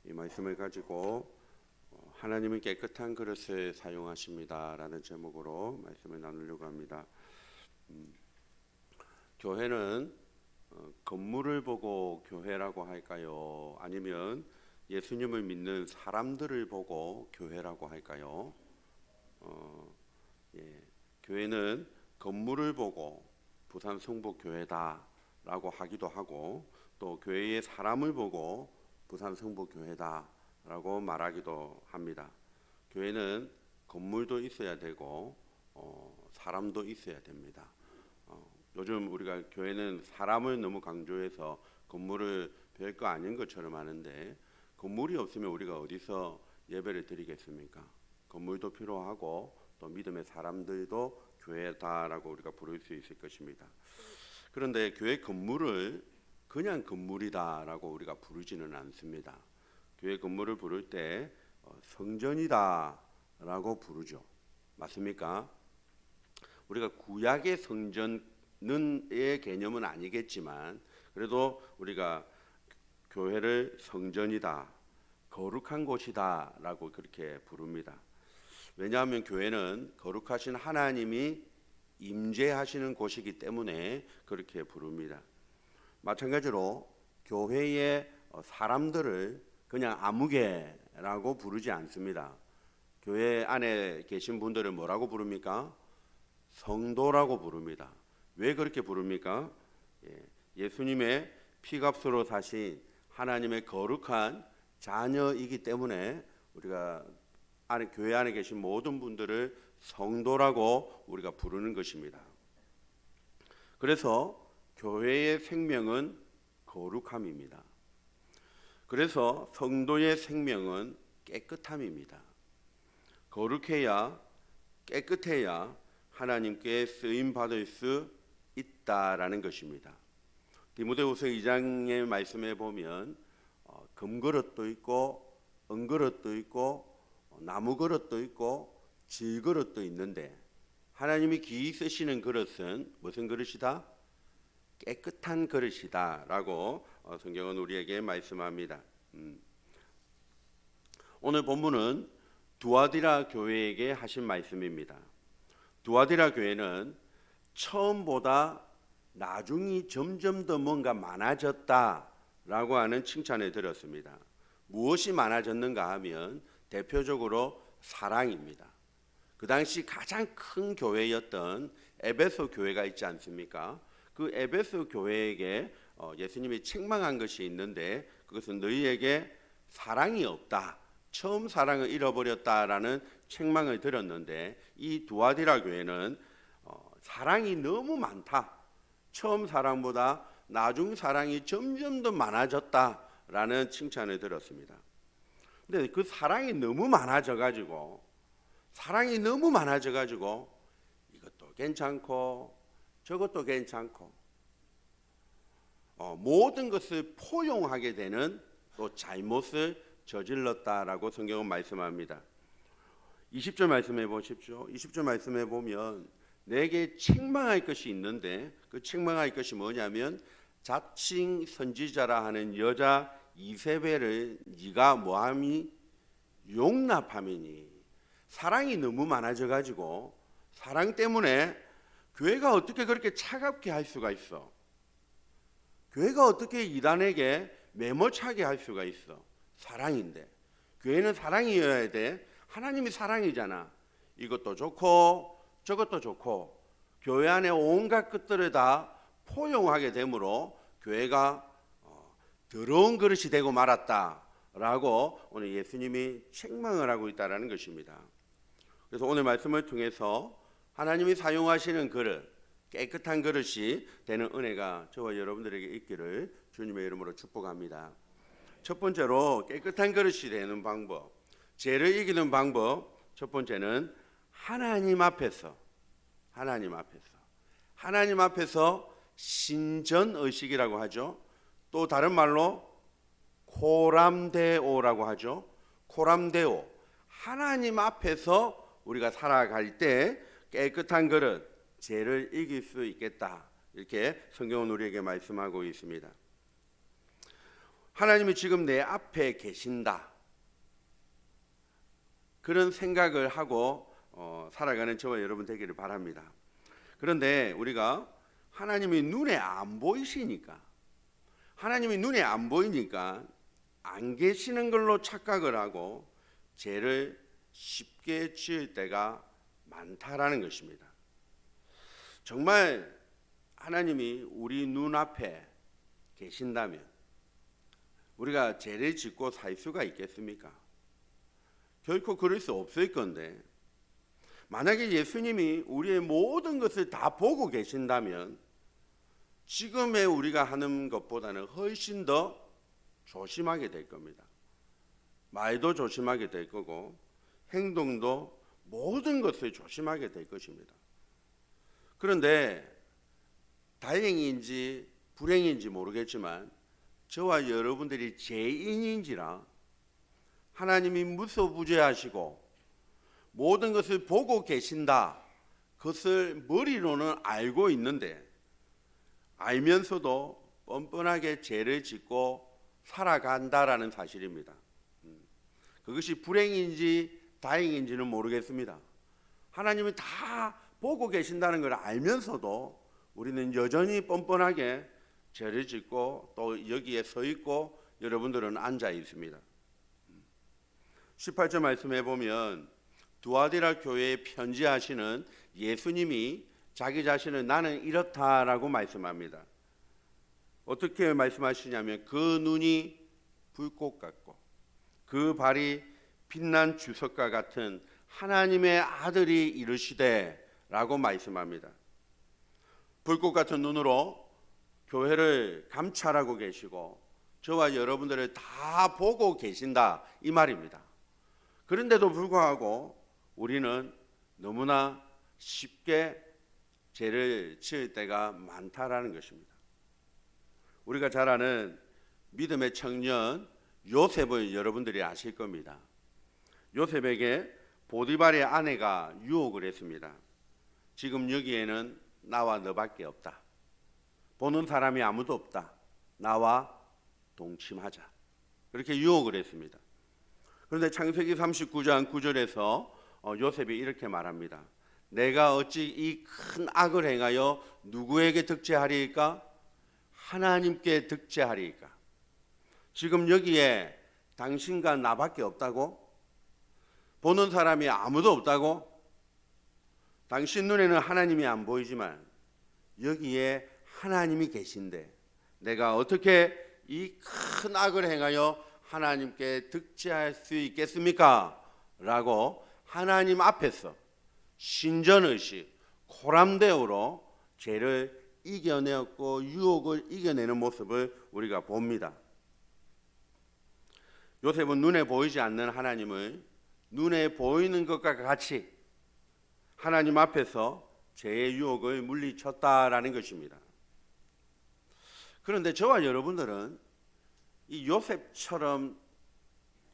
이 말씀을 가지고 하나님은 깨끗한 그릇을 사용하십니다라는 제목으로 말씀을 나누려고 합니다. 교회는 건물을 보고 교회라고 할까요? 아니면 예수님을 믿는 사람들을 보고 교회라고 할까요? 교회는 건물을 보고 부산 성북교회다라고 하기도 하고, 또 교회의 사람을 보고 부산 성북교회다라고 말하기도 합니다. 교회는 건물도 있어야 되고 사람도 있어야 됩니다. 요즘 우리가 교회는 사람을 너무 강조해서 건물을 별거 아닌 것처럼 하는데, 건물이 없으면 우리가 어디서 예배를 드리겠습니까? 건물도 필요하고 또 믿음의 사람들도 교회다라고 우리가 부를 수 있을 것입니다. 그런데 교회 건물을 그냥 건물이다라고 우리가 부르지는 않습니다. 교회 건물을 부를 때 성전이다라고 부르죠. 맞습니까? 우리가 구약의 성전의 개념은 아니겠지만, 그래도 우리가 교회를 성전이다, 거룩한 곳이다라고 그렇게 부릅니다. 왜냐하면 교회는 거룩하신 하나님이 임재하시는 곳이기 때문에 그렇게 부릅니다. 마찬가지로 교회의 사람들을 그냥 아무개라고 부르지 않습니다. 교회 안에 계신 분들을 뭐라고 부릅니까? 성도라고 부릅니다. 왜 그렇게 부릅니까? 예수님의 피값으로 사신 하나님의 거룩한 자녀이기 때문에 우리가 교회 안에 계신 모든 분들을 성도라고 우리가 부르는 것입니다. 그래서 교회의 생명은 거룩함입니다. 그래서 성도의 생명은 깨끗함입니다. 거룩해야, 깨끗해야 하나님께 쓰임 받을 수 있다라는 것입니다. 디모데후서 2장의 말씀에 보면 금그릇도 있고 은그릇도 있고 나무 그릇도 있고 질그릇도 있는데, 하나님이 기이 쓰시는 그릇은 무슨 그릇이다? 깨끗한 그릇이다 라고 성경은 우리에게 말씀합니다. 오늘 본문은 두아디라 교회에게 하신 말씀입니다. 두아디라 교회는 처음보다 나중이 점점 더 뭔가 많아졌다라고 하는 칭찬을 들었습니다. 무엇이 많아졌는가 하면 대표적으로 사랑입니다. 그 당시 가장 큰 교회였던 에베소 교회가 있지 않습니까? 그 에베소 교회에게 예수님이 책망한 것이 있는데, 그것은 너희에게 사랑이 없다, 처음 사랑을 잃어버렸다라는 책망을 들었는데, 이 두아디라 교회는 사랑이 너무 많다, 처음 사랑보다 나중 사랑이 점점 더 많아졌다라는 칭찬을 들었습니다. 근데 그 사랑이 너무 많아져가지고 이것도 괜찮고 저것도 괜찮고 모든 것을 포용하게 되는 또 잘못을 저질렀다라고 성경은 말씀합니다. 20절 말씀해 보십시오. 20절 말씀해 보면 내게 책망할 것이 있는데, 그 책망할 것이 뭐냐면 자칭 선지자라 하는 여자 이세벨을 네가 뭐함이? 용납함이니. 사랑이 너무 많아져 가지고 사랑 때문에 교회가 어떻게 그렇게 차갑게 할 수가 있어? 교회가 어떻게 이단에게 매몰차게 할 수가 있어? 사랑인데. 교회는 사랑이어야 돼. 하나님이 사랑이잖아. 이것도 좋고 저것도 좋고 교회 안에 온갖 것들을 다 포용하게 되므로 교회가 더러운 그릇이 되고 말았다라고 오늘 예수님이 책망을 하고 있다는 것입니다. 그래서 오늘 말씀을 통해서 하나님이 사용하시는 그릇, 깨끗한 그릇이 되는 은혜가 저와 여러분들에게 있기를 주님의 이름으로 축복합니다. 첫 번째로 깨끗한 그릇이 되는 방법, 죄를 이기는 방법, 첫 번째는 하나님 앞에서 신전의식이라고 하죠. 또 다른 말로 코람데오라고 하죠. 코람데오, 하나님 앞에서 우리가 살아갈 때 깨끗한 그릇, 죄를 이길 수 있겠다, 이렇게 성경은 우리에게 말씀하고 있습니다. 하나님이 지금 내 앞에 계신다. 그런 생각을 하고 살아가는 저와 여러분 되기를 바랍니다. 그런데 우리가 하나님이 눈에 안 보이시니까, 하나님이 눈에 안 보이니까 안 계시는 걸로 착각을 하고 죄를 쉽게 지을 때가 많다라는 것입니다. 정말 하나님이 우리 눈앞에 계신다면 우리가 죄를 짓고 살 수가 있겠습니까? 결코 그럴 수 없을 건데, 만약에 예수님이 우리의 모든 것을 다 보고 계신다면 지금의 우리가 하는 것보다는 훨씬 더 조심하게 될 겁니다. 말도 조심하게 될 거고 행동도 모든 것을 조심하게 될 것입니다. 그런데 다행인지 불행인지 모르겠지만 저와 여러분들이 죄인인지라 하나님이 무소부재하시고 모든 것을 보고 계신다, 그것을 머리로는 알고 있는데 알면서도 뻔뻔하게 죄를 짓고 살아간다라는 사실입니다. 그것이 불행인지 다행인지는 모르겠습니다. 하나님이 다 보고 계신다는 걸 알면서도 우리는 여전히 뻔뻔하게 죄를 짓고 또 여기에 서 있고 여러분들은 앉아 있습니다. 18절 말씀해 보면 두아디라 교회에 편지하시는 예수님이 자기 자신을 나는 이렇다라고 말씀합니다. 어떻게 말씀하시냐면 그 눈이 불꽃 같고 그 발이 빛난 주석과 같은 하나님의 아들이 이르시되 라고 말씀합니다. 불꽃 같은 눈으로 교회를 감찰하고 계시고 저와 여러분들을 다 보고 계신다 이 말입니다. 그런데도 불구하고 우리는 너무나 쉽게 죄를 지을 때가 많다라는 것입니다. 우리가 잘 아는 믿음의 청년 요셉을 여러분들이 아실 겁니다. 요셉에게 보디발의 아내가 유혹을 했습니다. 지금 여기에는 나와 너밖에 없다. 보는 사람이 아무도 없다. 나와 동침하자. 그렇게 유혹을 했습니다. 그런데 창세기 39장 9절에서 요셉이 이렇게 말합니다. 내가 어찌 이 큰 악을 행하여 누구에게 득죄하리이까? 하나님께 득죄하리이까? 지금 여기에 당신과 나밖에 없다고? 보는 사람이 아무도 없다고? 당신 눈에는 하나님이 안 보이지만 여기에 하나님이 계신데 내가 어떻게 이 큰 악을 행하여 하나님께 득죄할 수 있겠습니까? 라고 하나님 앞에서 신전의식, 코람데오로 죄를 이겨내었고 유혹을 이겨내는 모습을 우리가 봅니다. 요셉은 눈에 보이지 않는 하나님을 눈에 보이는 것과 같이 하나님 앞에서 죄의 유혹을 물리쳤다라는 것입니다. 그런데 저와 여러분들은 이 요셉처럼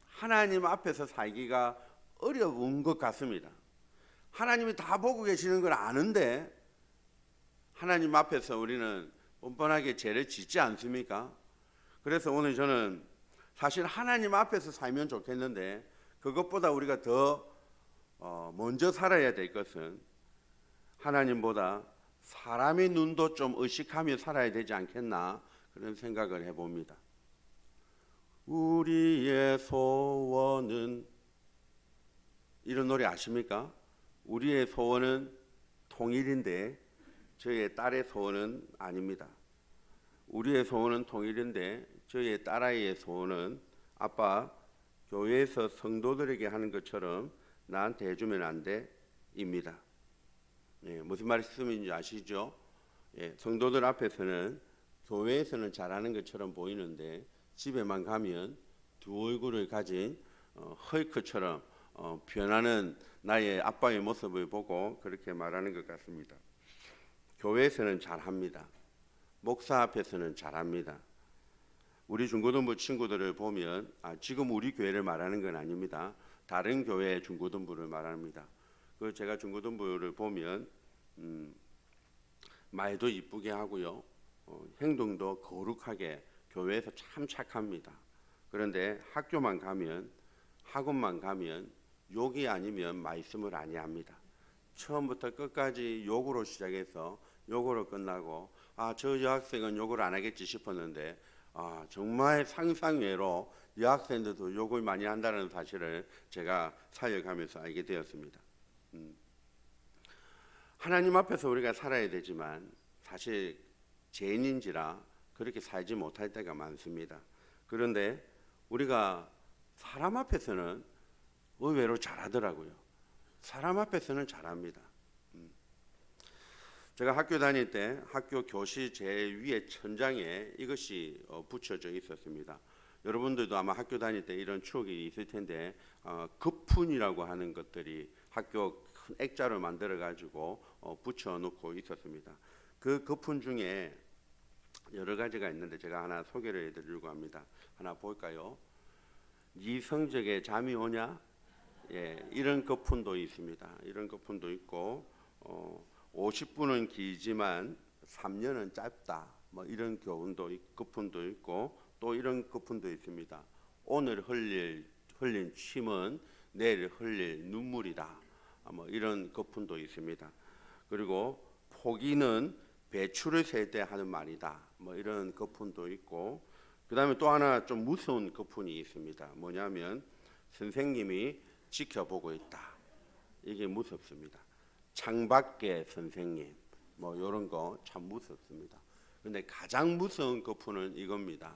하나님 앞에서 살기가 어려운 것 같습니다. 하나님이 다 보고 계시는 걸 아는데 하나님 앞에서 우리는 뻔뻔하게 죄를 짓지 않습니까? 그래서 오늘 저는 사실 하나님 앞에서 살면 좋겠는데 그것보다 우리가 더 먼저 살아야 될 것은 하나님보다 사람의 눈도 좀 의식하며 살아야 되지 않겠나 그런 생각을 해봅니다. 우리의 소원은, 이런 노래 아십니까? 우리의 소원은 통일인데 저의 딸의 소원은 아닙니다. 우리의 소원은 통일인데 저의 딸아이의 소원은 아빠 교회에서 성도들에게 하는 것처럼 나한테 해주면 안 돼 입니다. 무슨 말씀인지 아시죠? 성도들 앞에서는 교회에서는 잘하는 것처럼 보이는데 집에만 가면 두 얼굴을 가진 헐크처럼 변하는 나의 아빠의 모습을 보고 그렇게 말하는 것 같습니다. 교회에서는 잘합니다. 목사 앞에서는 잘합니다. 우리 중고등부 친구들을 보면 지금 우리 교회를 말하는 건 아닙니다. 다른 교회의 중고등부를 말합니다. 그 제가 중고등부를 보면 말도 이쁘게 하고요, 행동도 거룩하게 교회에서 참 착합니다. 그런데 학교만 가면, 학원만 가면 욕이 아니면 말씀을 아니합니다. 처음부터 끝까지 욕으로 시작해서 욕으로 끝나고, 저 여학생은 욕을 안 하겠지 싶었는데 정말 상상외로 여학생들도 욕을 많이 한다는 사실을 제가 사역하면서 알게 되었습니다. 하나님 앞에서 우리가 살아야 되지만 사실 죄인인지라 그렇게 살지 못할 때가 많습니다. 그런데 우리가 사람 앞에서는 의외로 잘하더라고요. 사람 앞에서는 잘합니다. 제가 학교 다닐 때 학교 교실 제일 위에 천장에 이것이 붙여져 있었습니다. 여러분들도 아마 학교 다닐 때 이런 추억이 있을 텐데 거푼이라고 하는 것들이 학교 큰 액자로 만들어 가지고 붙여놓고 있었습니다. 그 거푼 중에 여러 가지가 있는데 제가 하나 소개를 해드리려고 합니다. 하나 볼까요? 네 성적에 잠이 오냐? 예, 이런 거푼도 있습니다. 이런 거푼도 있고 50분은 길지만 3년은 짧다. 뭐 이런 교훈도 거푼도 있고 또 이런 거푼도 있습니다. 오늘 흘린 침은 내일 흘릴 눈물이다. 뭐 이런 거푼도 있습니다. 그리고 포기는 배추를 셀 때 하는 말이다. 뭐 이런 거푼도 있고 그다음에 또 하나 좀 무서운 거푼이 있습니다. 뭐냐면 선생님이 지켜보고 있다. 이게 무섭습니다. 창밖에 선생님 뭐 이런 거 참 무섭습니다. 근데 가장 무서운 거푼은 이겁니다.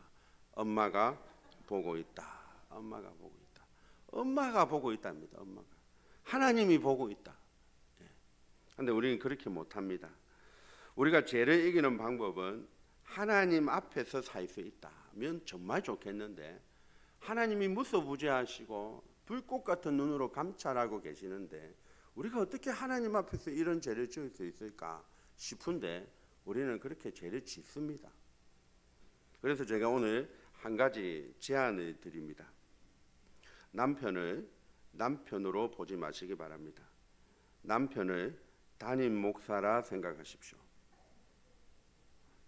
엄마가 보고 있다. 엄마가 보고 있다. 엄마가 보고 있답니다. 엄마가. 하나님이 보고 있다. 그런데 우리는 그렇게 못합니다. 우리가 죄를 이기는 방법은 하나님 앞에서 살 수 있다면 정말 좋겠는데 하나님이 무소부재하시고 불꽃 같은 눈으로 감찰하고 계시는데 우리가 어떻게 하나님 앞에서 이런 죄를 지을 수 있을까 싶은데 우리는 그렇게 죄를 짓습니다. 그래서 제가 오늘 한 가지 제안을 드립니다. 남편을 남편으로 보지 마시기 바랍니다. 남편을 담임 목사라 생각하십시오.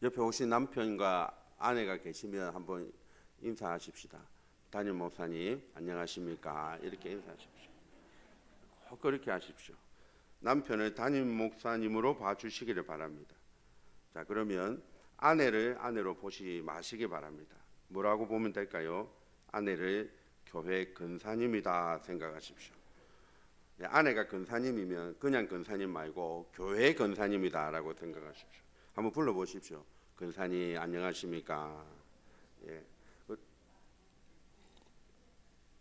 옆에 혹시 남편과 아내가 계시면 한번 인사하십시다. 담임 목사님 안녕하십니까? 이렇게 인사하십시오. 꼭 그렇게 하십시오. 남편을 담임 목사님으로 봐주시기를 바랍니다. 자, 그러면 아내를 아내로 보시 마시기 바랍니다. 뭐라고 보면 될까요? 아내를 교회 근사님이다 생각하십시오. 아내가 근사님이면 그냥 근사님 말고 교회 근사님이다라고 생각하십시오. 한번 불러보십시오. 근사님 안녕하십니까? 예.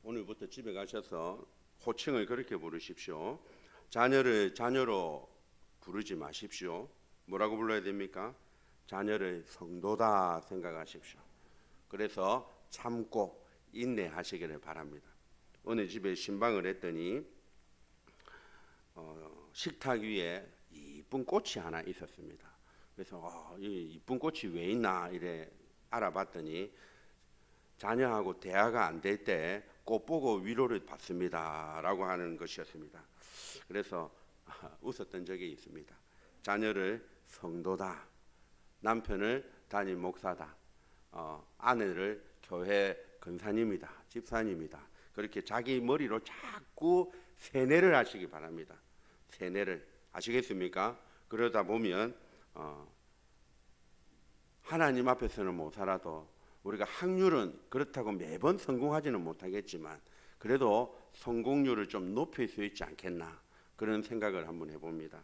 오늘부터 집에 가셔서 호칭을 그렇게 부르십시오. 자녀를 자녀로 부르지 마십시오. 뭐라고 불러야 됩니까? 자녀를 성도다 생각하십시오. 그래서 참고 인내하시기를 바랍니다. 어느 집에 신방을 했더니 식탁 위에 이쁜 꽃이 하나 있었습니다. 그래서 이 이쁜 꽃이 왜 있나 이래 알아봤더니 자녀하고 대화가 안 될 때 꽃 보고 위로를 받습니다라고 하는 것이었습니다. 그래서 웃었던 적이 있습니다. 자녀를 성도다, 남편을 담임 목사다, 아내를 교회 근사님이다, 집사님이다. 그렇게 자기 머리로 자꾸 세뇌를 하시기 바랍니다. 세뇌를 아시겠습니까? 그러다 보면 하나님 앞에서는 못 살아도 우리가 확률은 그렇다고 매번 성공하지는 못하겠지만 그래도 성공률을 좀 높일 수 있지 않겠나 그런 생각을 한번 해봅니다.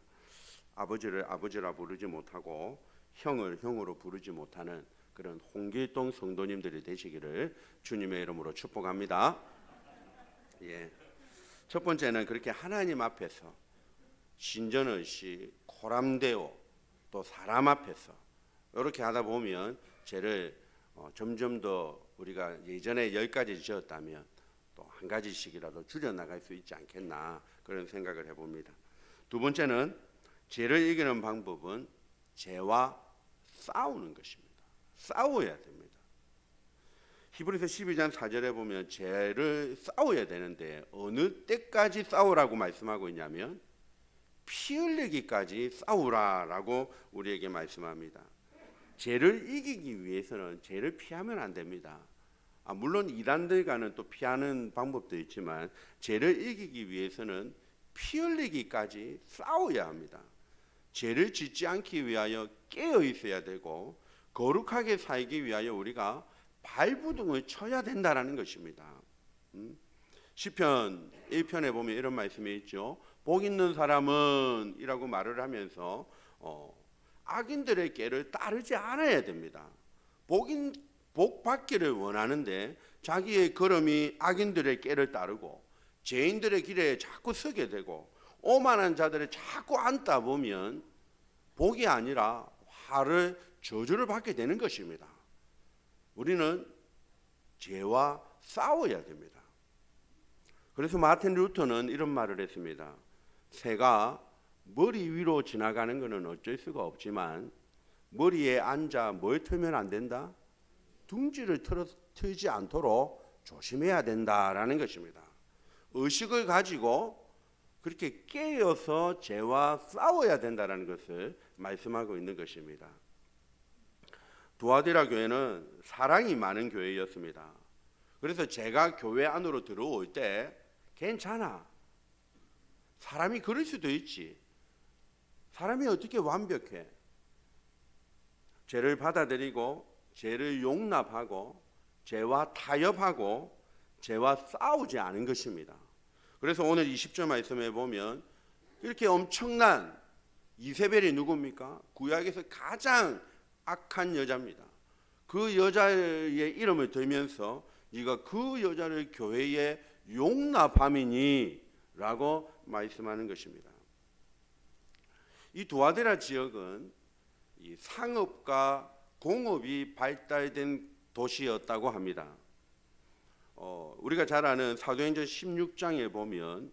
아버지를 아버지라 부르지 못하고 형을 형으로 부르지 못하는 그런 홍길동 성도님들이 되시기를 주님의 이름으로 축복합니다. 예. 첫 번째는 그렇게 하나님 앞에서 신전의식, 코람데오 또 사람 앞에서 이렇게 하다 보면 죄를 점점 더 우리가 예전에 10가지 지었다면 또 한 가지씩이라도 줄여나갈 수 있지 않겠나 그런 생각을 해봅니다. 두 번째는 죄를 이기는 방법은 죄와 싸우는 것입니다. 싸워야 됩니다. 히브리서 12장 4절에 보면 죄를 싸워야 되는데 어느 때까지 싸우라고 말씀하고 있냐면 피 흘리기까지 싸우라라고 우리에게 말씀합니다. 죄를 이기기 위해서는 죄를 피하면 안 됩니다. 물론 이단들과는 또 피하는 방법도 있지만 죄를 이기기 위해서는 피 흘리기까지 싸워야 합니다. 죄를 짓지 않기 위하여 깨어 있어야 되고 거룩하게 살기 위하여 우리가 발부둥을 쳐야 된다라는 것입니다. 시편 1편에 보면 이런 말씀이 있죠. 복 있는 사람은 이라고 말을 하면서 악인들의 깨를 따르지 않아야 됩니다. 복 받기를 원하는데 자기의 걸음이 악인들의 깨를 따르고 죄인들의 길에 자꾸 서게 되고 오만한 자들을 자꾸 앉다 보면 복이 아니라 화를 저주를 받게 되는 것입니다. 우리는 죄와 싸워야 됩니다. 그래서 마틴 루터는 이런 말을 했습니다. 새가 머리 위로 지나가는 것은 어쩔 수가 없지만 머리에 앉아 뭘 틀면 안 된다? 둥지를 틀지 않도록 조심해야 된다라는 것입니다. 의식을 가지고 그렇게 깨어서 죄와 싸워야 된다라는 것을 말씀하고 있는 것입니다. 두아디라 교회는 사랑이 많은 교회였습니다. 그래서 제가 교회 안으로 들어올 때 괜찮아. 사람이 그럴 수도 있지. 사람이 어떻게 완벽해? 죄를 받아들이고 죄를 용납하고 죄와 타협하고 죄와 싸우지 않은 것입니다. 그래서 오늘 20절 말씀에 보면 이렇게 엄청난 이세벨이 누굽니까? 구약에서 가장 악한 여자입니다. 그 여자의 이름을 들면서 네가 그 여자를 교회에 용납함이니 라고 말씀하는 것입니다. 이 두아데라 지역은 이 상업과 공업이 발달된 도시였다고 합니다. 우리가 잘 아는 사도행전 16장에 보면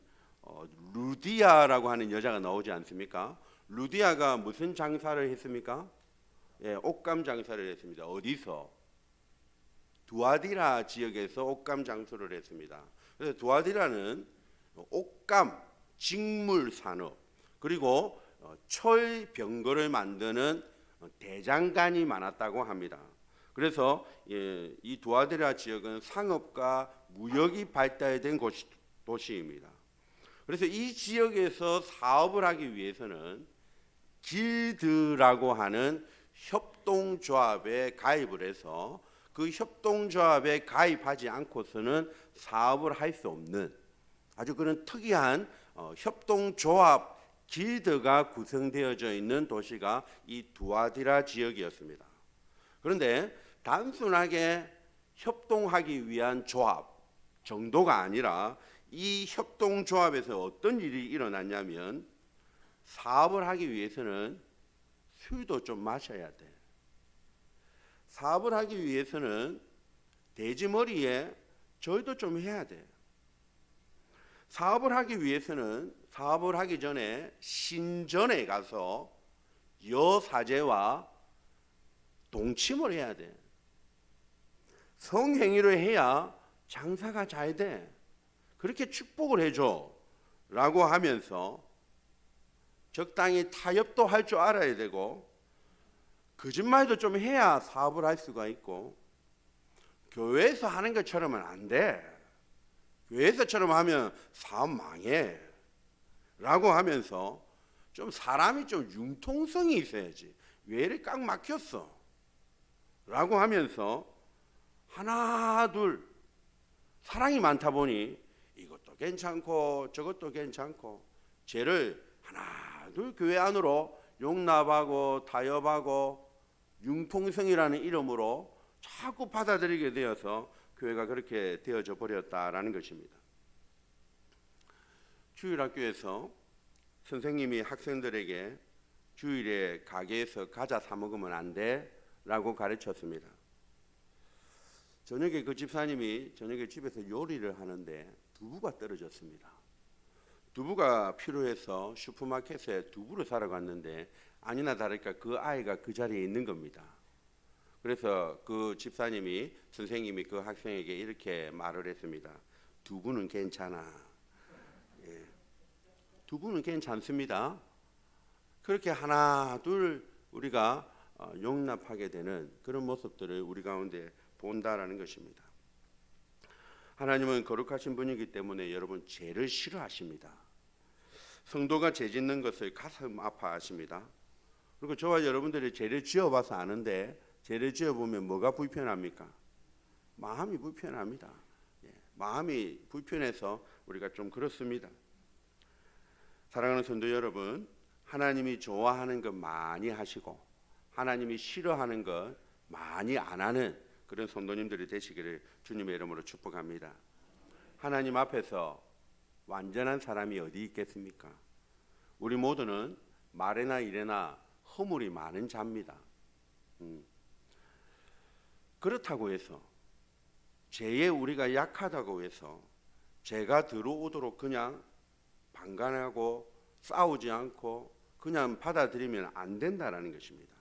루디아라고 하는 여자가 나오지 않습니까? 루디아가 무슨 장사를 했습니까? 옷감 장사를 했습니다. 어디서? 두아디라 지역에서 옷감 장수를 했습니다. 그래서 두아디라는 옷감, 직물 산업, 그리고 철 병거를 만드는 대장간이 많았다고 합니다. 그래서 이 두아디라 지역은 상업과 무역이 발달된 도시입니다. 그래서 이 지역에서 사업을 하기 위해서는 길드라고 하는 협동조합에 가입을 해서 그 협동조합에 가입하지 않고서는 사업을 할 수 없는 아주 그런 특이한 협동조합 길드가 구성되어져 있는 도시가 이 두아디라 지역이었습니다. 그런데 단순하게 협동하기 위한 조합 정도가 아니라 이 협동조합에서 어떤 일이 일어났냐면 사업을 하기 위해서는 술도 좀 마셔야 돼. 사업을 하기 위해서는 돼지머리에 절도 좀 해야 돼. 사업을 하기 위해서는 사업을 하기 전에 신전에 가서 여사제와 동침을 해야 돼. 성행위를 해야 장사가 잘 돼. 그렇게 축복을 해줘 라고 하면서 적당히 타협도 할 줄 알아야 되고 거짓말도 좀 해야 사업을 할 수가 있고 교회에서 하는 것처럼은 안 돼. 교회에서처럼 하면 사업 망해 라고 하면서 좀 사람이 좀 융통성이 있어야지. 왜 이렇게 꽉 막혔어 라고 하면서 하나 둘 사랑이 많다 보니 이것도 괜찮고 저것도 괜찮고 죄를 하나 둘 교회 안으로 용납하고 타협하고 융통성이라는 이름으로 자꾸 받아들이게 되어서 교회가 그렇게 되어져 버렸다라는 것입니다. 주일학교에서 선생님이 학생들에게 주일에 가게에서 과자 사 먹으면 안 돼라고 가르쳤습니다. 저녁에 그 집사님이 저녁에 집에서 요리를 하는데 두부가 떨어졌습니다. 두부가 필요해서 슈퍼마켓에 두부를 사러 갔는데 아니나 다를까 그 아이가 그 자리에 있는 겁니다. 그래서 그 집사님이 선생님이 그 학생에게 이렇게 말을 했습니다. 두부는 괜찮아. 두부는 괜찮습니다. 그렇게 하나 둘 우리가 용납하게 되는 그런 모습들을 우리 가운데 본다라는 것입니다. 하나님은 거룩하신 분이기 때문에 여러분 죄를 싫어하십니다. 성도가 죄 짓는 것을 가슴 아파하십니다. 그리고 저와 여러분들이 죄를 지어봐서 아는데 죄를 지어보면 뭐가 불편합니까? 마음이 불편합니다. 마음이 불편해서 우리가 좀 그렇습니다. 사랑하는 성도 여러분, 하나님이 좋아하는 것 많이 하시고 하나님이 싫어하는 것 많이 안 하는 그런 성도님들이 되시기를 주님의 이름으로 축복합니다. 하나님 앞에서 완전한 사람이 어디 있겠습니까? 우리 모두는 말에나 일에나 허물이 많은 자입니다. 그렇다고 해서 죄에 우리가 약하다고 해서 죄가 들어오도록 그냥 방관하고 싸우지 않고 그냥 받아들이면 안 된다라는 것입니다.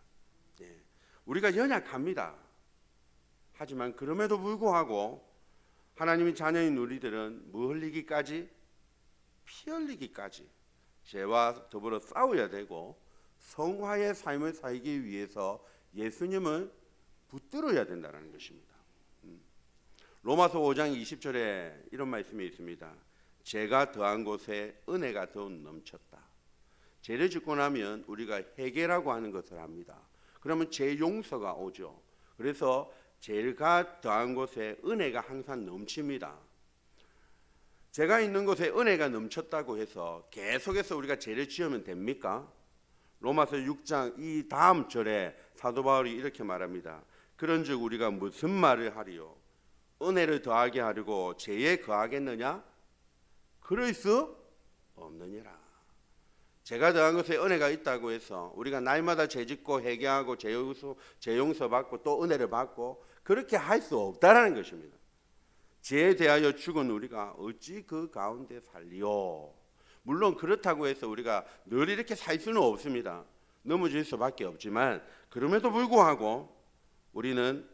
우리가 연약합니다. 하지만 그럼에도 불구하고 하나님의 자녀인 우리들은 뭐 흘리기까지? 피 흘리기까지 죄와 더불어 싸워야 되고 성화의 삶을 살기 위해서 예수님을 붙들어야 된다는 것입니다. 로마서 5장 20절에 이런 말씀이 있습니다. 죄가 더한 곳에 은혜가 더 넘쳤다. 죄를 짓고 나면 우리가 회개라고 하는 것을 합니다. 그러면 죄 용서가 오죠. 그래서 죄가 더한 곳에 은혜가 항상 넘칩니다. 죄가 있는 곳에 은혜가 넘쳤다고 해서 계속해서 우리가 죄를 지으면 됩니까? 로마서 6장 이 다음 절에 사도 바울이 이렇게 말합니다. 그런즉 우리가 무슨 말을 하리요? 은혜를 더하게 하려고 죄에 거하겠느냐? 그럴 수 없느니라. 죄가 더한 것에 은혜가 있다고 해서 우리가 날마다 죄짓고 회개하고 죄 용서 받고 또 은혜를 받고 그렇게 할 수 없다라는 것입니다. 죄에 대하여 죽은 우리가 어찌 그 가운데 살리요? 물론 그렇다고 해서 우리가 늘 이렇게 살 수는 없습니다. 넘어질 수밖에 없지만 그럼에도 불구하고 우리는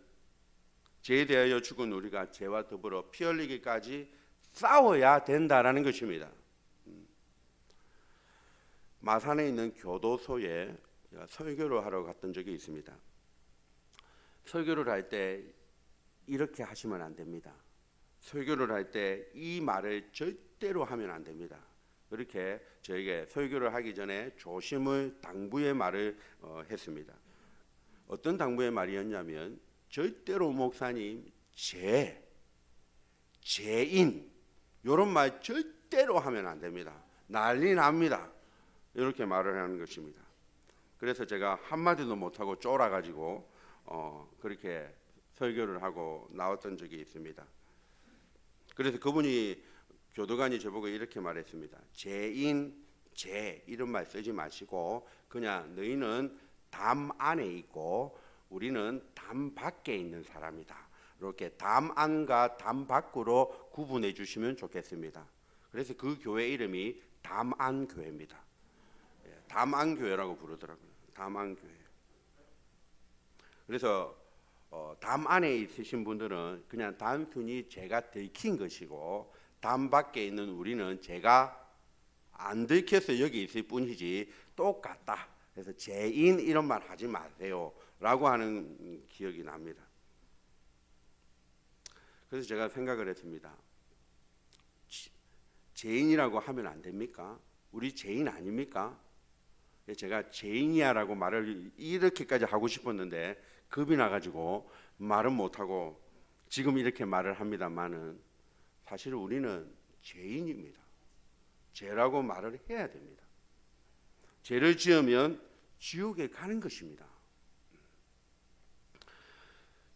죄에 대하여 죽은 우리가 죄와 더불어 피 흘리기까지 싸워야 된다라는 것입니다. 마산에 있는 교도소에 설교를 하러 갔던 적이 있습니다. 설교를 할 때 이렇게 하시면 안 됩니다. 설교를 할 때 이 말을 절대로 하면 안 됩니다. 그렇게 저에게 설교를 하기 전에 조심을 당부의 말을 했습니다. 어떤 당부의 말이었냐면 절대로 목사님 죄인 이런 말 절대로 하면 안 됩니다. 난리 납니다. 이렇게 말을 하는 것입니다. 그래서 제가 한마디도 못하고 쫄아가지고 그렇게 설교를 하고 나왔던 적이 있습니다. 그래서 그분이 교도관이 저보고 이렇게 말했습니다. 죄인, 죄 이런 말 쓰지 마시고 그냥 너희는 담 안에 있고 우리는 담 밖에 있는 사람이다. 이렇게 담 안과 담 밖으로 구분해 주시면 좋겠습니다. 그래서 그 교회 이름이 담안교회입니다. 담안교회라고 부르더라고요. 담안교회. 그래서 담 안에 있으신 분들은 그냥 단순히 죄가 들킨 것이고 담 밖에 있는 우리는 죄가 안 들켜서 여기 있을 뿐이지 똑같다. 그래서 죄인 이런 말 하지 마세요 라고 하는 기억이 납니다. 그래서 제가 생각을 했습니다. 죄인이라고 하면 안 됩니까? 우리 죄인 아닙니까? 제가 죄인이야 라고 말을 이렇게까지 하고 싶었는데 겁이 나가지고 말은 못하고 지금 이렇게 말을 합니다만은 사실 우리는 죄인입니다. 죄라고 말을 해야 됩니다. 죄를 지으면 지옥에 가는 것입니다.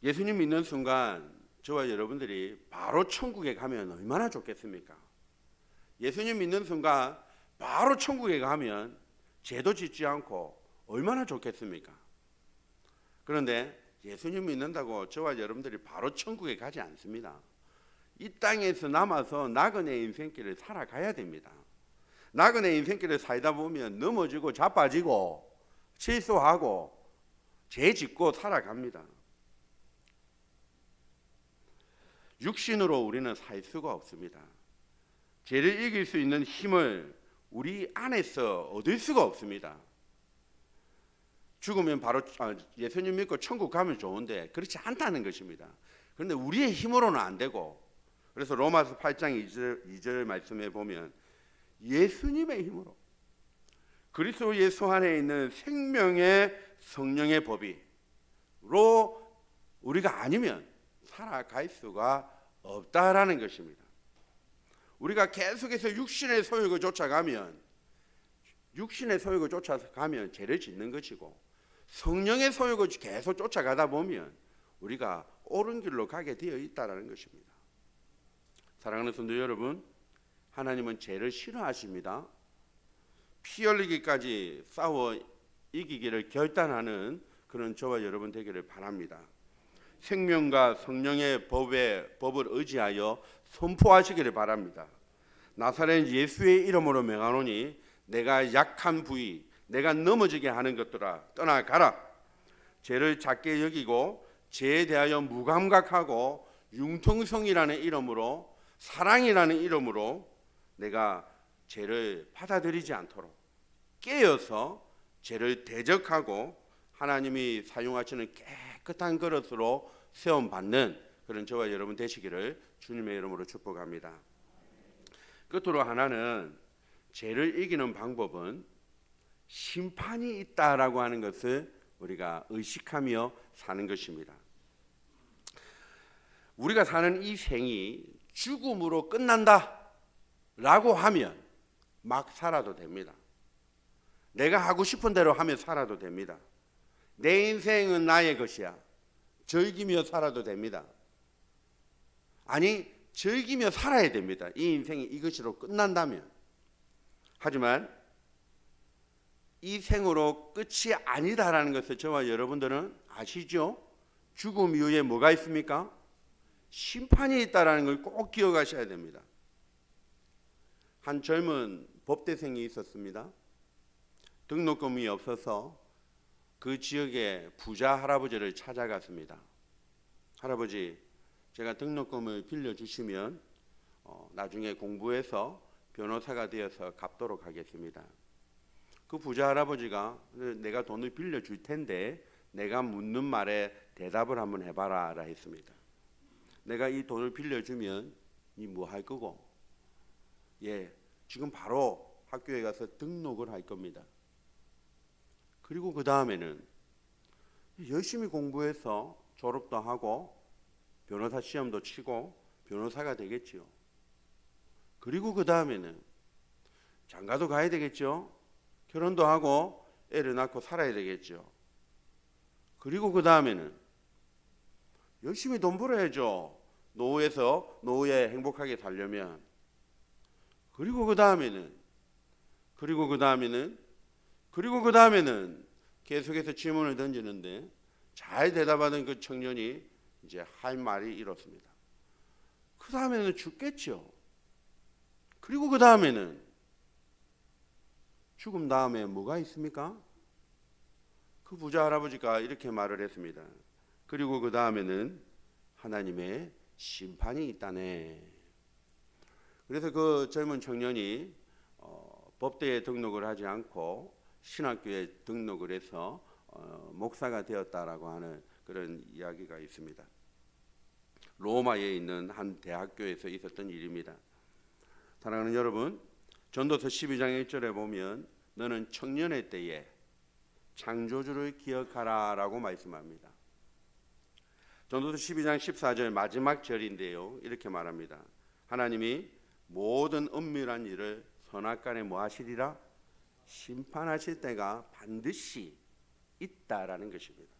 예수님 믿는 순간 저와 여러분들이 바로 천국에 가면 얼마나 좋겠습니까? 예수님 믿는 순간 바로 천국에 가면 죄도 짓지 않고 얼마나 좋겠습니까? 그런데 예수님 믿는다고 저와 여러분들이 바로 천국에 가지 않습니다. 이 땅에서 남아서 나그네 인생길을 살아가야 됩니다. 나그네 인생길을 살다 보면 넘어지고 자빠지고 실수하고 죄 짓고 살아갑니다. 육신으로 우리는 살 수가 없습니다. 죄를 이길 수 있는 힘을 우리 안에서 얻을 수가 없습니다. 죽으면 바로 예수님 믿고 천국 가면 좋은데 그렇지 않다는 것입니다. 그런데 우리의 힘으로는 안 되고, 그래서 로마서 8장 2절 말씀에 보면 예수님의 힘으로 그리스도 예수 안에 있는 생명의 성령의 법이로 우리가 아니면 살아갈 수가 없다라는 것입니다. 우리가 계속해서 육신의 소욕을 쫓아가면 죄를 짓는 것이고, 성령의 소욕을 계속 쫓아가다 보면 우리가 옳은 길로 가게 되어 있다라는 것입니다. 사랑하는 성도 여러분, 하나님은 죄를 싫어하십니다. 피 흘리기까지 싸워 이기기를 결단하는 그런 저와 여러분 되기를 바랍니다. 생명과 성령의 법을 의지하여 선포하시기를 바랍니다. 나사렛 예수의 이름으로 명하노니 내가 약한 부위, 내가 넘어지게 하는 것들아 떠나가라. 죄를 작게 여기고 죄에 대하여 무감각하고 융통성이라는 이름으로, 사랑이라는 이름으로 내가 죄를 받아들이지 않도록 깨어서 죄를 대적하고 하나님이 사용하시는 깨끗한 그릇으로 세움받는 그런 저와 여러분 되시기를 주님의 이름으로 축복합니다. 끝으로 하나는, 죄를 이기는 방법은 심판이 있다라고 하는 것을 우리가 의식하며 사는 것입니다. 우리가 사는 이 생이 죽음으로 끝난다라고 하면 막 살아도 됩니다. 내가 하고 싶은 대로 하며 살아도 됩니다. 내 인생은 나의 것이야, 즐기며 살아도 됩니다. 아니, 즐기며 살아야 됩니다. 이 인생이 이것으로 끝난다면. 하지만 이 생으로 끝이 아니다라는 것을 저와 여러분들은 아시죠? 죽음 이후에 뭐가 있습니까? 심판이 있다라는 걸 꼭 기억하셔야 됩니다. 한 젊은 법대생이 있었습니다. 등록금이 없어서 그 지역의 부자 할아버지를 찾아갔습니다. 할아버지, 제가 등록금을 빌려주시면 나중에 공부해서 변호사가 되어서 갚도록 하겠습니다. 그 부자 할아버지가 내가 돈을 빌려줄 텐데 내가 묻는 말에 대답을 한번 해봐라 라 했습니다. 내가 이 돈을 빌려주면 니 뭐 할 거고? 예, 지금 바로 학교에 가서 등록을 할 겁니다. 그리고 그 다음에는 열심히 공부해서 졸업도 하고 변호사 시험도 치고 변호사가 되겠지요. 그리고 그 다음에는 장가도 가야 되겠죠. 결혼도 하고 애를 낳고 살아야 되겠죠. 그리고 그 다음에는 열심히 돈 벌어야죠. 노후에 행복하게 살려면. 그리고 그 다음에는 계속해서 질문을 던지는데 잘 대답하는 그 청년이 이제 할 말이 이렇습니다. 그 다음에는 죽겠죠. 그리고 그 다음에는 죽음 다음에 뭐가 있습니까? 그 부자 할아버지가 이렇게 말을 했습니다. 그리고 그 다음에는 하나님의 심판이 있다네. 그래서 그 젊은 청년이 법대에 등록을 하지 않고 신학교에 등록을 해서 목사가 되었다라고 하는 그런 이야기가 있습니다. 로마에 있는 한 대학교에서 있었던 일입니다. 사랑하는 여러분, 전도서 12장 1절에 보면 너는 청년의 때에 창조주를 기억하라 라고 말씀합니다. 전도서 12장 14절 마지막 절인데요, 이렇게 말합니다. 하나님이 모든 은밀한 일을 선악간에 뭐 하시리라? 심판하실 때가 반드시 있다라는 것입니다.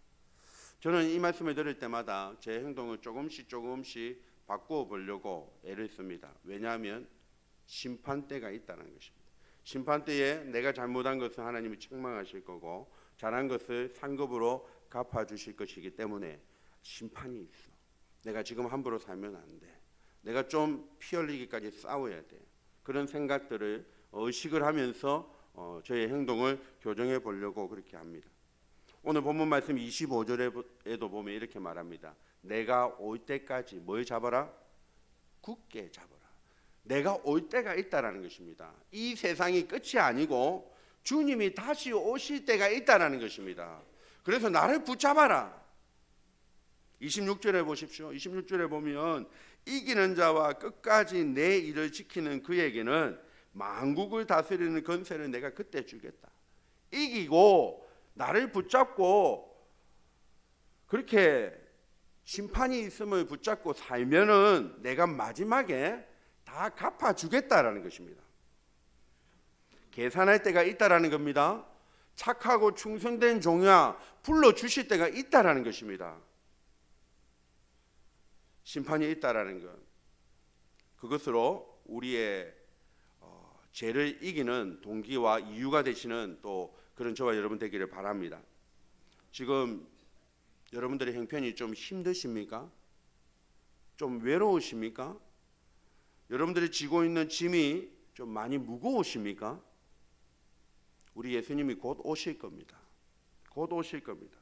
저는 이 말씀을 들을 때마다 제 행동을 조금씩 바꾸어 보려고 애를 씁니다. 왜냐하면 심판대가 있다는 것입니다. 심판대에 내가 잘못한 것은 하나님이 책망하실 거고 잘한 것을 상급으로 갚아주실 것이기 때문에 심판이 있어. 내가 지금 함부로 살면 안 돼. 내가 좀 피 흘리기까지 싸워야 돼. 그런 생각들을 의식을 하면서 저의 행동을 교정해 보려고 그렇게 합니다. 오늘 본문 말씀 25절에도 보면 이렇게 말합니다. 내가 올 때까지 뭘 잡아라? 굳게 잡아라. 내가 올 때가 있다라는 것입니다. 이 세상이 끝이 아니고 주님이 다시 오실 때가 있다라는 것입니다. 그래서 나를 붙잡아라. 26절에 보십시오. 26절에 보면 이기는 자와 끝까지 내 일을 지키는 그에게는 만국을 다스리는 권세를 내가 그때 주겠다. 이기고 나를 붙잡고 그렇게 심판이 있음을 붙잡고 살면은 내가 마지막에 다 갚아주겠다라는 것입니다. 계산할 때가 있다라는 겁니다. 착하고 충성된 종이야 불러주실 때가 있다라는 것입니다. 심판이 있다라는 것, 그것으로 우리의 죄를 이기는 동기와 이유가 되시는 또 그런 저와 여러분 되기를 바랍니다. 지금 여러분들의 형편이 좀 힘드십니까? 좀 외로우십니까? 여러분들이 지고 있는 짐이 좀 많이 무거우십니까? 우리 예수님이 곧 오실 겁니다. 곧 오실 겁니다.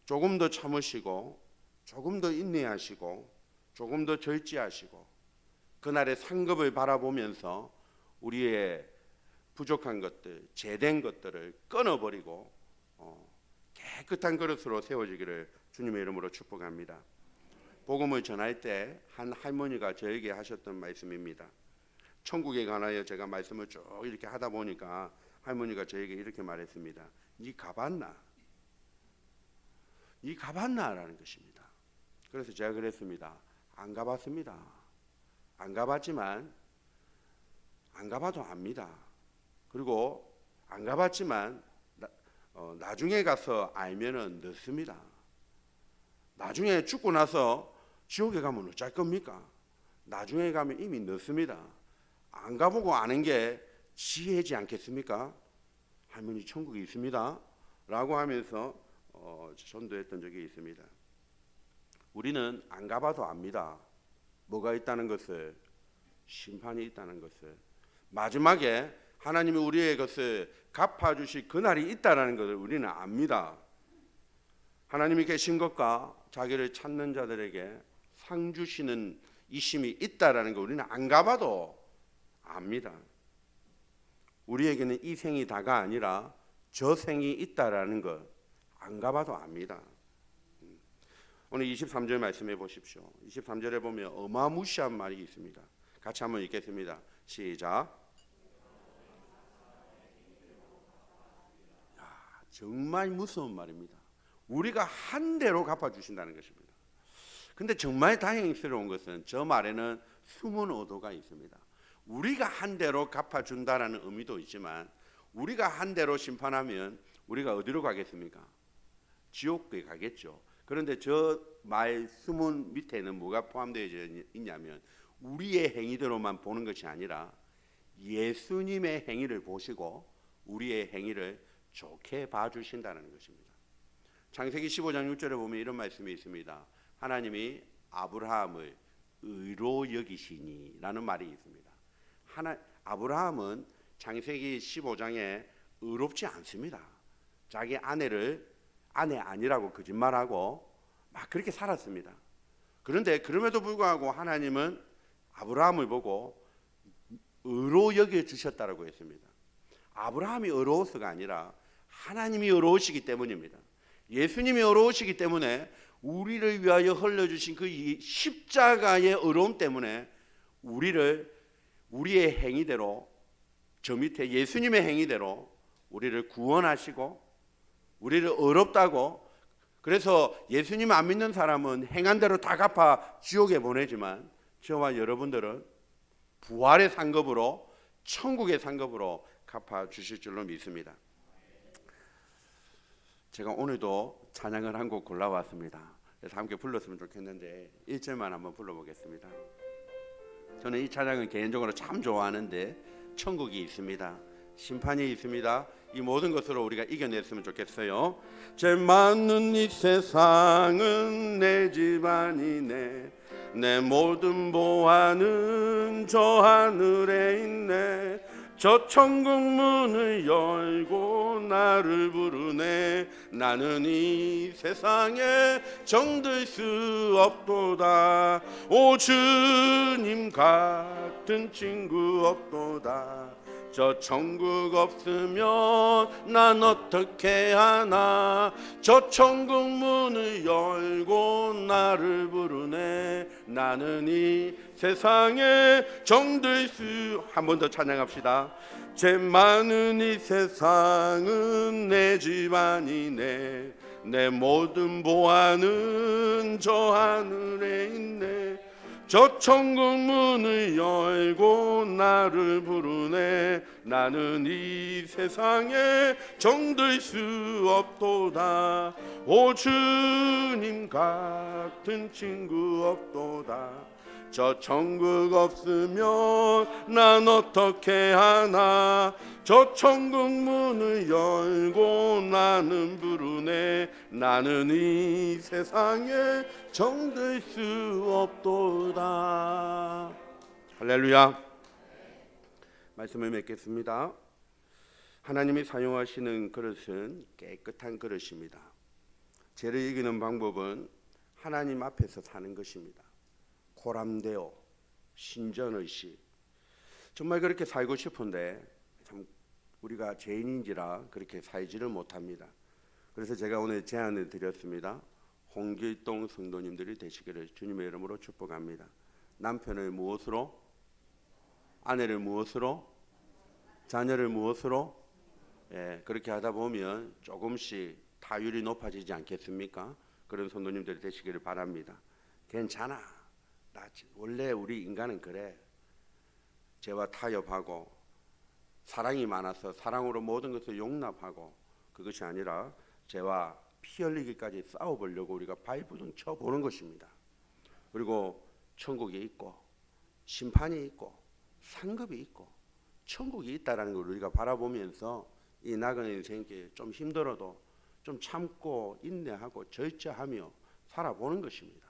조금 더 참으시고 조금 더 인내하시고 조금 더 절제하시고 그날의 상급을 바라보면서 우리의 부족한 것들, 죄된 것들을 끊어버리고 깨끗한 그릇으로 세워지기를 주님의 이름으로 축복합니다. 복음을 전할 때 한 할머니가 저에게 하셨던 말씀입니다. 천국에 관하여 제가 말씀을 쭉 이렇게 하다 보니까 할머니가 저에게 이렇게 말했습니다. 니 가봤나? 니 가봤나? 라는 것입니다. 그래서 제가 그랬습니다. 안 가봤습니다. 안 가봤지만 안 가봐도 압니다. 그리고 안 가봤지만 나중에 가서 알면은 늦습니다. 나중에 죽고 나서 지옥에 가면 어쩔 겁니까? 나중에 가면 이미 늦습니다. 안 가보고 아는 게 지혜지 않겠습니까? 할머니 천국이 있습니다 라고 하면서 전도했던 적이 있습니다. 우리는 안 가봐도 압니다. 뭐가 있다는 것을, 심판이 있다는 것을, 마지막에 하나님이 우리의 것을 갚아주실 그날이 있다는 것을 우리는 압니다. 하나님이 계신 것과 자기를 찾는 자들에게 상 주시는 이심이 있다는 걸 우리는 안 가봐도 압니다. 우리에게는 이 생이 다가 아니라 저 생이 있다라는 걸 안 가봐도 압니다. 오늘 23절 말씀해 보십시오. 23절에 보면 어마무시한 말이 있습니다. 같이 한번 읽겠습니다. 시작. 정말 무서운 말입니다. 우리가 한 대로 갚아주신다는 것입니다. 근데 정말 다행스러운 것은 저 말에는 숨은 의도가 있습니다. 우리가 한 대로 갚아준다라는 의미도 있지만 우리가 한 대로 심판하면 우리가 어디로 가겠습니까? 지옥에 가겠죠. 그런데 저 말 숨은 밑에는 뭐가 포함되어 있냐면 우리의 행위대로만 보는 것이 아니라 예수님의 행위를 보시고 우리의 행위를 좋게 봐주신다는 것입니다. 창세기 15장 6절에 보면 이런 말씀이 있습니다. 하나님이 아브라함을 의로 여기시니 라는 말이 있습니다. 아브라함은 창세기 15장에 의롭지 않습니다. 자기 아내를 아내 아니라고 거짓말하고 막 그렇게 살았습니다. 그런데 그럼에도 불구하고 하나님은 아브라함을 보고 의로 여겨주셨다고 했습니다. 아브라함이 의로워서가 아니라 하나님이 의로우시기 때문입니다. 예수님이 의로우시기 때문에 우리를 위하여 흘려주신 그 십자가의 의로움 때문에 우리를 우리의 행위대로 저 밑에 예수님의 행위대로 우리를 구원하시고 우리를 의롭다고, 그래서 예수님 안 믿는 사람은 행한 대로 다 갚아 지옥에 보내지만 저와 여러분들은 부활의 상급으로 천국의 상급으로 갚아 주실 줄로 믿습니다. 제가 오늘도 찬양을 한 곡 골라왔습니다. 그래서 함께 불렀으면 좋겠는데 1절만 한번 불러보겠습니다. 저는 이 찬양을 개인적으로 참 좋아하는데 천국이 있습니다. 심판이 있습니다. 이 모든 것으로 우리가 이겨냈으면 좋겠어요. 죄 많은 이 세상은 내 집안이네, 내 모든 보화는 저 하늘에 있네, 저 천국 문을 열고 나를 부르네, 나는 이 세상에 정들 수 없도다, 오 주님 같은 친구 없도다, 저 천국 없으면 난 어떻게 하나. 저 천국 문을 열고 나를 부르네. 나는 이 세상에 정들 수. 한 번 더 찬양합시다. 죄 많은 이 세상은 내 집안이네. 내 모든 보안은 저 하늘에 있네. 저 천국 문을 열고 나를 부르네. 나는 이 세상에 정들 수 없도다. 오 주님 같은 친구 없도다. 저 천국 없으면 난 어떻게 하나. 저 천국 문을 열고 나는 부르네. 나는 이 세상에 정들 수 없도다. 할렐루야. 말씀을 맺겠습니다. 하나님이 사용하시는 그릇은 깨끗한 그릇입니다. 죄를 이기는 방법은 하나님 앞에서 사는 것입니다. 고람되어 신전의식. 정말 그렇게 살고 싶은데 참 우리가 죄인인지라 그렇게 살지를 못합니다. 그래서 제가 오늘 제안을 드렸습니다. 홍길동 성도님들이 되시기를 주님의 이름으로 축복합니다. 남편을 무엇으로? 아내를 무엇으로? 자녀를 무엇으로? 그렇게 하다 보면 조금씩 타율이 높아지지 않겠습니까? 그런 성도님들이 되시기를 바랍니다. 괜찮아. 원래 우리 인간은 그래. 죄와 타협하고 사랑이 많아서 사랑으로 모든 것을 용납하고, 그것이 아니라 죄와 피 흘리기까지 싸워보려고 우리가 발부둥 쳐보는 것입니다. 그리고 천국이 있고 심판이 있고 상급이 있고 천국이 있다라는 걸 우리가 바라보면서 이 나그네 인생에 좀 힘들어도 좀 참고 인내하고 절제하며 살아보는 것입니다.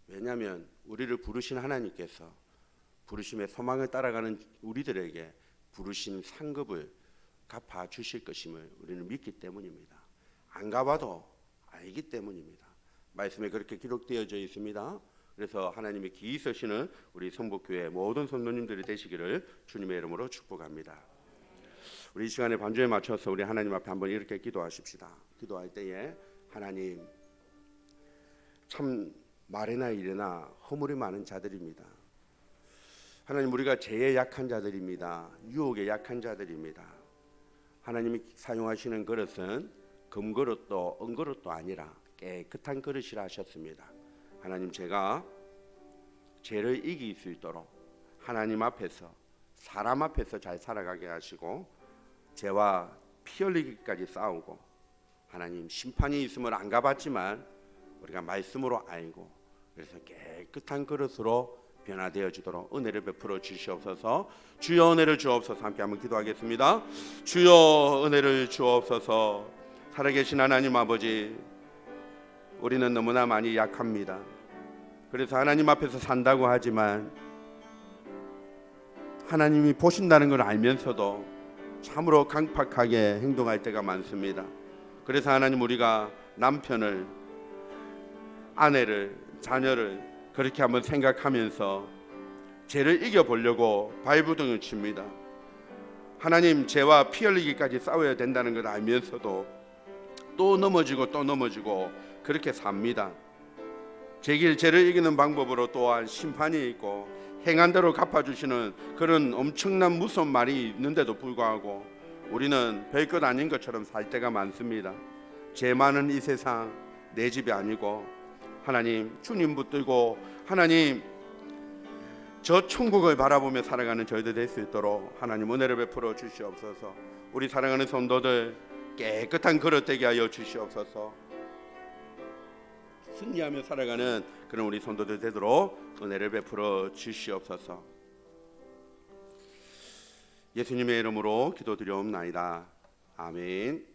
왜냐하면 우리를 부르신 하나님께서 부르심의 소망을 따라가는 우리들에게 부르신 상급을 갚아주실 것임을 우리는 믿기 때문입니다. 안 가봐도 알기 때문입니다. 말씀에 그렇게 기록되어져 있습니다. 그래서 하나님이 기이 서시는 우리 성북교회 모든 성도님들이 되시기를 주님의 이름으로 축복합니다. 우리 이 시간에 반주에 맞춰서 우리 하나님 앞에 한번 이렇게 기도하십시다. 기도할 때에 하나님, 참 말이나 일이나 허물이 많은 자들입니다. 하나님, 우리가 죄에 약한 자들입니다. 유혹에 약한 자들입니다. 하나님이 사용하시는 그릇은 금그릇도 은그릇도 아니라 깨끗한 그릇이라 하셨습니다. 하나님, 제가 죄를 이길 수 있도록 하나님 앞에서 사람 앞에서 잘 살아가게 하시고 죄와 피 흘리기까지 싸우고, 하나님 심판이 있음을 안 가봤지만 우리가 말씀으로 알고 그래서 깨끗한 그릇으로 변화되어 주도록 은혜를 베풀어 주시옵소서. 주여 은혜를 주옵소서. 함께 한번 기도하겠습니다. 주여 은혜를 주옵소서. 살아계신 하나님 아버지, 우리는 너무나 많이 약합니다. 그래서 하나님 앞에서 산다고 하지만 하나님이 보신다는 걸 알면서도 참으로 강팍하게 행동할 때가 많습니다. 그래서 하나님, 우리가 남편을, 아내를, 자녀를 그렇게 한번 생각하면서 죄를 이겨보려고 발부둥을 칩니다. 하나님, 죄와 피 흘리기까지 싸워야 된다는 걸 알면서도 또 넘어지고 또 넘어지고 그렇게 삽니다. 죄를 이기는 방법으로 또한 심판이 있고 행한 대로 갚아주시는 그런 엄청난 무서운 말이 있는데도 불구하고 우리는 별것 아닌 것처럼 살 때가 많습니다. 죄 많은 이 세상 내 집이 아니고, 하나님 주님 붙들고 하나님 저 천국을 바라보며 살아가는 저희들 될 수 있도록 하나님 은혜를 베풀어 주시옵소서. 우리 사랑하는 성도들 깨끗한 그릇 되게 하여 주시옵소서. 승리하며 살아가는 그런 우리 성도들 되도록 은혜를 베풀어 주시옵소서. 예수님의 이름으로 기도드리옵나이다. 아멘.